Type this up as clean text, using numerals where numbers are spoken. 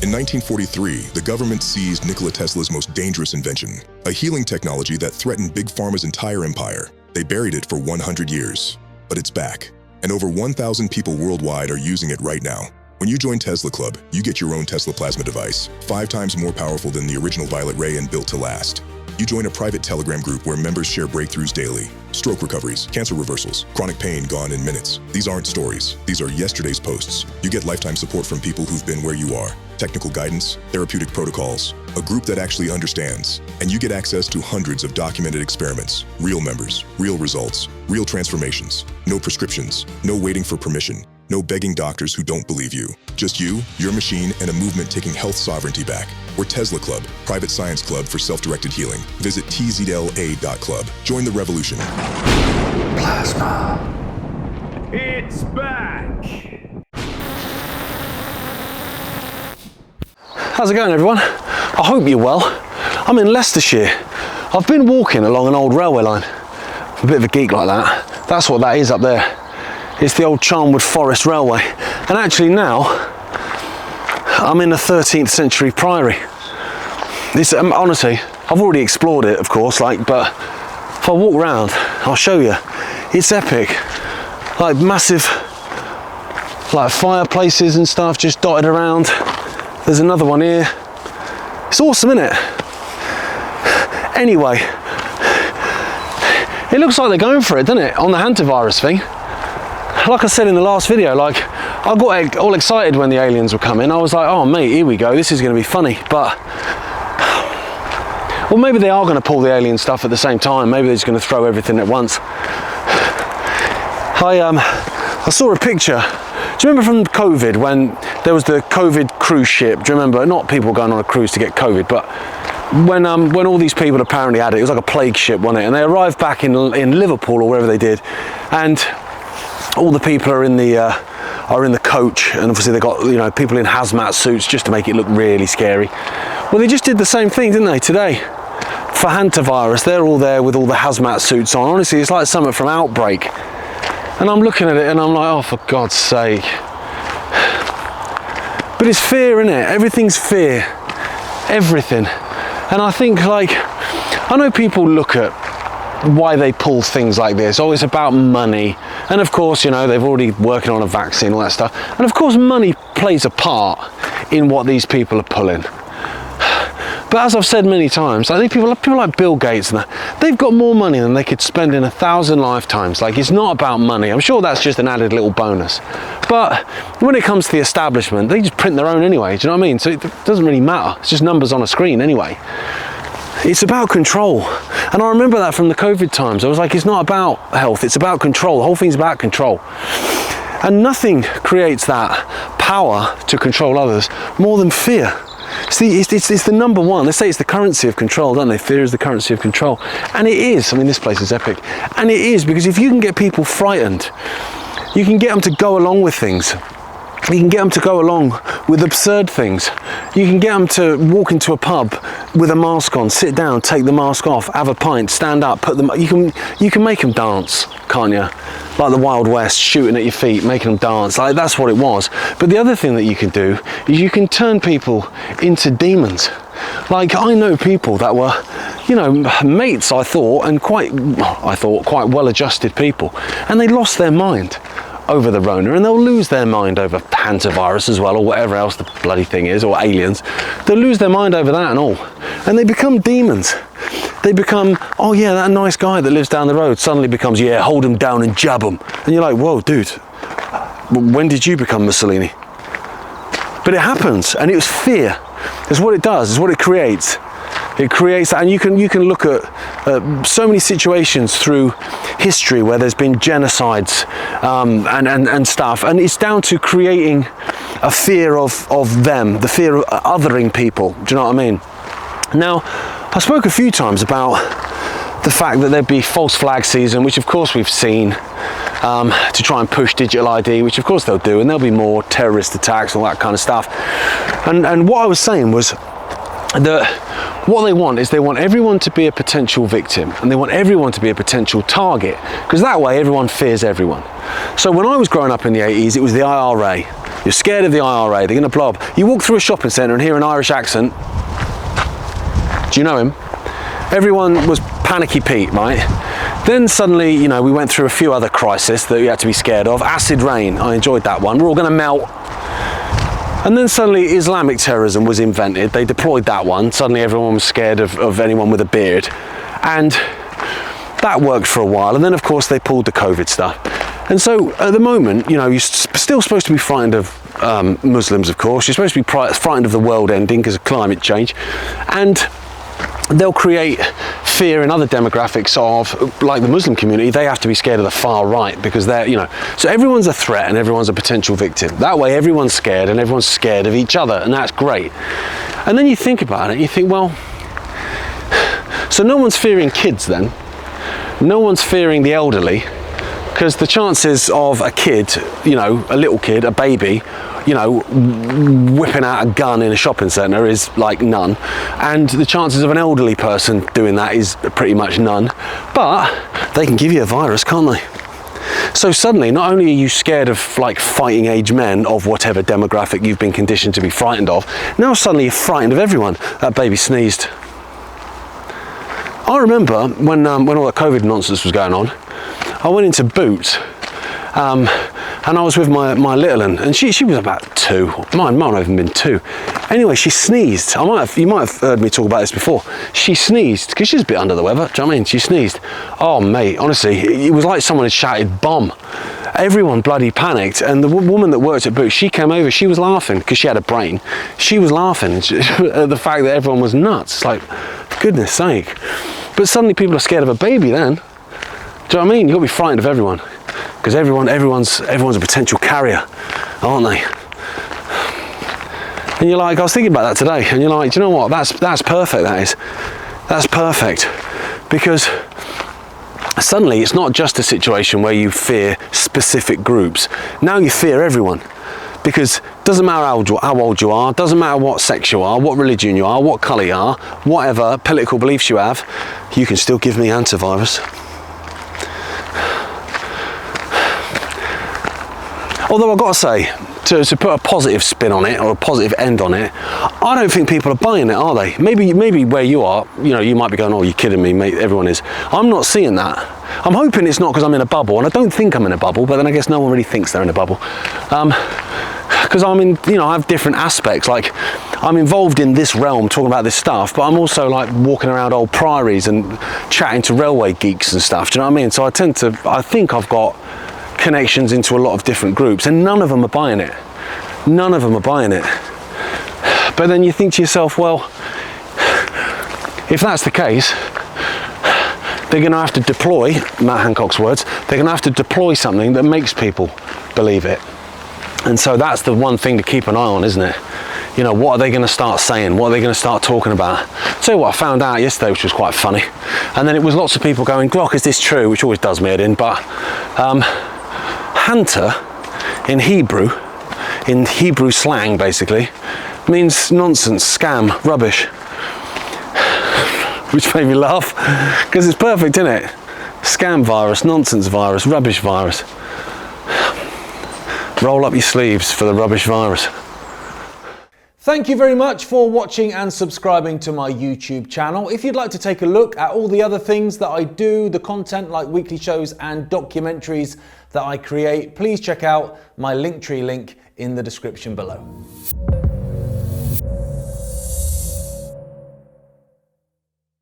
In 1943, the government seized Nikola Tesla's most dangerous invention, a healing technology that threatened Big Pharma's entire empire. They buried it for 100 years, but it's back, and over 1,000 people worldwide are using it right now. When you join Tesla Club, you get your own Tesla plasma device, 5 times more powerful than the original Violet Ray and built to last. You join a private Telegram group where members share breakthroughs daily. Stroke recoveries, cancer reversals, chronic pain gone in minutes. These aren't stories. These are yesterday's posts. You get lifetime support from people who've been where you are. Technical guidance, therapeutic protocols, a group that actually understands. And you get access to hundreds of documented experiments, real members, real results, real transformations. No prescriptions, no waiting for permission, no begging doctors who don't believe you. Just you, your machine, and a movement taking health sovereignty back. We're Tesla Club, private science club for self-directed healing. Visit tzla.club. Join the revolution. Plasma. It's back! How's it going, everyone? I hope you're well. I'm in Leicestershire. I've been walking along an old railway line. I'm a bit of a geek like that. That's what that is up there. It's the old Charnwood Forest Railway. And actually now, I'm in a 13th century priory. This, honestly, I've already explored it, of course, but if I walk around, I'll show you. It's epic. Like massive, like fireplaces and stuff just dotted around. There's another one here. It's awesome, isn't it? Anyway, it looks like they're going for it, doesn't it, on the hantavirus thing. Like I said in the last video, I got all excited when the aliens were coming. I was like, oh mate, here we go, this is going to be funny. But, well, maybe they are going to pull the alien stuff at the same time. Maybe they're just going to throw everything at once. I saw a picture. Do you remember from COVID when there was the COVID cruise ship? Do you remember? Not people going on a cruise to get COVID, but when all these people apparently had it. It was like a plague ship, wasn't it? And they arrived back in Liverpool or wherever they did, and all the people are in the coach, and obviously they got people in hazmat suits just to make it look really scary. Well, they just did the same thing, didn't they, today? For hantavirus, they're all there with all the hazmat suits on. Honestly, it's like something from Outbreak. And I'm looking at it and I'm like, oh, for God's sake. But it's fear, isn't it? Everything's fear. Everything. And I think, I know people look at why they pull things like this. Oh, it's about money. And of course, they've already working on a vaccine, all that stuff. And of course, money plays a part in what these people are pulling. But as I've said many times, I think people like Bill Gates and that, they've got more money than they could spend in 1,000 lifetimes. It's not about money. I'm sure that's just an added little bonus. But when it comes to the establishment, they just print their own anyway. Do you know what I mean? So it doesn't really matter. It's just numbers on a screen anyway. It's about control. And I remember that from the COVID times. I was like, it's not about health, it's about control. The whole thing's about control. And nothing creates that power to control others more than fear. It's the number one. They say it's the currency of control, don't they? Fear is the currency of control. And it is. I mean, this place is epic. And it is, because if you can get people frightened, you can get them to go along with things. You can get them to go along with absurd things. You can get them to walk into a pub with a mask on, sit down, take the mask off, have a pint, stand up, put them. You can make them dance, can't you? Like the Wild West, shooting at your feet, making them dance. That's what it was. But the other thing that you can do is you can turn people into demons. I know people that were, mates, I thought, and quite well-adjusted people, and they lost their mind over the Rona, and they'll lose their mind over hantavirus as well, or whatever else the bloody thing is, or aliens. They'll lose their mind over that and all, and they become demons. They become, oh yeah, that nice guy that lives down the road suddenly becomes, yeah, hold him down and jab him. And you're like, whoa, dude, when did you become Mussolini? But it happens, and it was fear. It's what it does, it's what it creates. It creates that, and you can look at so many situations through history where there's been genocides and stuff, and it's down to creating a fear of them, the fear of othering people. Do you know what I mean? Now, I spoke a few times about the fact that there'd be false flag season, which of course we've seen, to try and push digital ID, which of course they'll do, and there'll be more terrorist attacks and all that kind of stuff. And what I was saying was that what they want is they want everyone to be a potential victim, and they want everyone to be a potential target, because that way everyone fears everyone. So when I was growing up in the 80s, it was the IRA. You're scared of the IRA, they're going to blow up. You walk through a shopping centre and hear an Irish accent. Do you know him? Everyone was panicky Pete, right? Then suddenly, you know, we went through a few other crises that you had to be scared of. Acid rain, I enjoyed that one. We're all going to melt. And then suddenly Islamic terrorism was invented. They deployed that one. Suddenly everyone was scared of anyone with a beard. And that worked for a while. And then of course they pulled the COVID stuff. And so at the moment, you know, you're still supposed to be frightened of Muslims, of course. You're supposed to be frightened of the world ending because of climate change. And they'll create fear in other demographics of, like the Muslim community, they have to be scared of the far right because they're, you know, so everyone's a threat and everyone's a potential victim. That way everyone's scared and everyone's scared of each other, and that's great. And then you think about it, you think, well, so no one's fearing kids then, no one's fearing the elderly, because the chances of a kid, you know, a little kid, a baby, you know, whipping out a gun in a shopping centre is like none. And the chances of an elderly person doing that is pretty much none. But they can give you a virus, can't they? So suddenly, not only are you scared of like fighting age men of whatever demographic you've been conditioned to be frightened of, now suddenly you're frightened of everyone. That baby sneezed. I remember when all the COVID nonsense was going on, I went into Boots, and I was with my little one, and she was about 2. Mine might not even been 2. Anyway, she sneezed. You might have heard me talk about this before. She sneezed because she's a bit under the weather. Do you know what I mean? She sneezed. Oh mate, honestly, it was like someone had shouted bomb. Everyone bloody panicked, and the woman that worked at Boots, she came over. She was laughing because she had a brain. She was laughing at the fact that everyone was nuts. It's like, for goodness sake. But suddenly people are scared of a baby then. Do you know what I mean? You've got to be frightened of everyone. Because everyone's a potential carrier, aren't they? And you're like, I was thinking about that today, and you're like, do you know what? That's perfect, that is. That's perfect. Because suddenly it's not just a situation where you fear specific groups. Now you fear everyone. Because it doesn't matter how old you are, doesn't matter what sex you are, what religion you are, what colour you are, whatever political beliefs you have, you can still give me antivirus. Although I've got to say, to put a positive spin on it, or a positive end on it, I don't think people are buying it, are they? Maybe where you are, you know, you might be going, oh, you're kidding me, mate, everyone is. I'm not seeing that. I'm hoping it's not because I'm in a bubble, and I don't think I'm in a bubble, but then I guess no one really thinks they're in a bubble. Because I'm in, you know, I have different aspects, like I'm involved in this realm talking about this stuff, but I'm also like walking around old priories and chatting to railway geeks and stuff, do you know what I mean? So I think I've got connections into a lot of different groups, and none of them are buying it. None of them are buying it. But then you think to yourself, well, if that's the case, they're going to have to deploy, Matt Hancock's words, they're going to have to deploy something that makes people believe it. And so that's the one thing to keep an eye on, isn't it? You know, what are they going to start saying? What are they going to start talking about? I'll tell you what I found out yesterday, which was quite funny. And then it was lots of people going, Glock, is this true? Which always does me head in. But Hunter in Hebrew slang basically, means nonsense, scam, rubbish. Which made me laugh, because it's perfect, isn't it? Scam virus, nonsense virus, rubbish virus. Roll up your sleeves for the rubbish virus. Thank you very much for watching and subscribing to my YouTube channel. If you'd like to take a look at all the other things that I do, the content like weekly shows and documentaries that I create, please check out my Linktree link in the description below.